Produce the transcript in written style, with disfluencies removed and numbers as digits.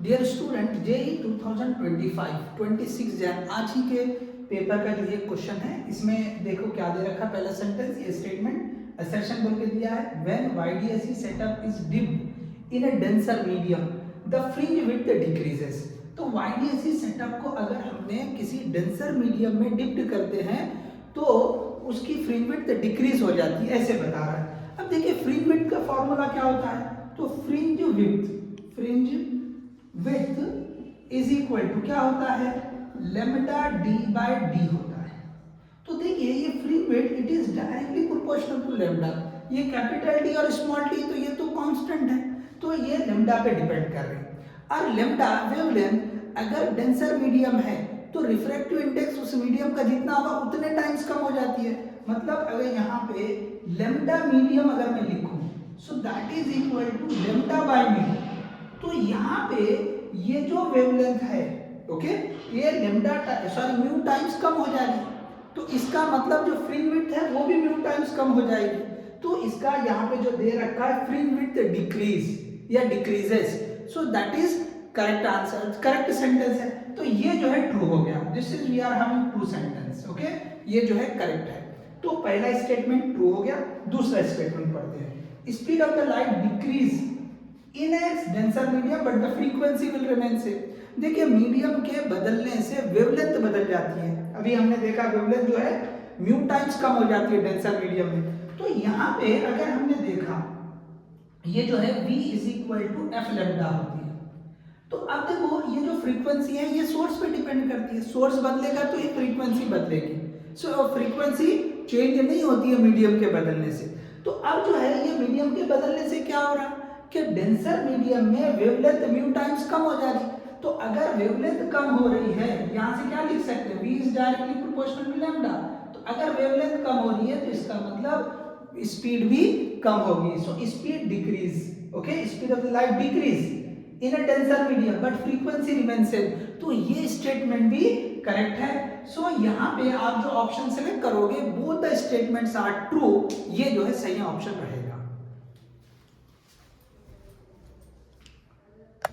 Dear student, JEE 2025 26 Jain आज ही के paper का जो ये क्वेश्चन है, इसमें देखो क्या दे रखा है। पहला सेंटेंस, ये स्टेटमेंट असर्शन बोल के दिया है, when YDSE setup is dipped in a denser medium the fringe width decreases. तो YDSE सेटअप को अगर हमने किसी डेंसर मीडियम में डिप्ड करते हैं तो उसकी फ्रिंज विड्थ डिक्रीज हो जाती है, ऐसे बता रहा है। अब देखिए फ्रिंज विड्थ का फॉर्मूला क्या होता है, तो fringe width is equal to क्या होता है, लेमडा डी बाय डी होता है। तो देखिए ये fringe width it is directly proportional to lambda. ये कैपिटल डी और स्मॉल डी तो ये तो कांस्टेंट है, तो ये लेमडा पे डिपेंड कर रहे हैं। और लेमडा वेवलेंथ अगर डेंसर मीडियम है तो रिफ्रैक्टिव इंडेक्स उस मीडियम का जितना होगा उतने टाइम्स कम हो जाती है। मतलब अगर यहाँ पे लेमडा मीडियम अगर मैं लिखूं, so that is equal to lambda by mu. तो यहाँ पे ये जो वेवलेंथ है, ओके, ये लेमडा म्यू टाइम्स कम हो जाएगी, तो इसका मतलब जो फ्रिंज विड्थ है वो भी म्यू टाइम्स कम हो जाएगी। तो इसका यहाँ पे जो दे रखा है फ्रिंज विड्थ डिक्रीज या decreases, so that is correct answer, correct sentence है। तो ये जो है ट्रू हो गया, this is we are having true sentence, okay, ये जो है करेक्ट है। तो पहला स्टेटमेंट ट्रू हो गया। दूसरा स्टेटमेंट पढ़ते हैं, speed of the light decrease in its denser medium but the frequency will remain same. देखिए मीडियम के बदलने से वेवलेंथ बदल जाती है। अभी हमने देखा वेवलेंथ जो है म्यू टाइम्स कम हो जाती है डेंसर मीडियम में। तो यहाँ पे अगर हमने देखा ये जो है v is equal to f lambda होती है। तो अब देखो ये जो फ्रीक्वेंसी है ये सोर्स पे डिपेंड करती है, सोर्स बदलेगा तो ये फ्रीक्वेंसी बदलेगी। सो फ्रीक्वेंसी चेंज नहीं होती है मीडियम के बदलने से। तो अब जो है ये मीडियम के बदलने से क्या हो रहा कि डेंसर मीडियम में वेवलेंथ म्यू टाइम्स कम हो जा रही। तो अगर वेवलेंथ कम हो रही है, यहाँ से क्या लिख सकते हैं, v is directly proportional to lambda. तो अगर वेवलेंथ कम हो रही है तो इसका मतलब स्पीड भी कम होगी। So speed decrease, okay, speed of the light decrease in a denser medium but frequency remain same. तो ये स्टेटमेंट भी करेक्ट है। सो यहाँ पे आप जो ऑप्शन सेलेक्ट करोगे both the statements are true, ये जो है सही ऑप्शन रहेगा।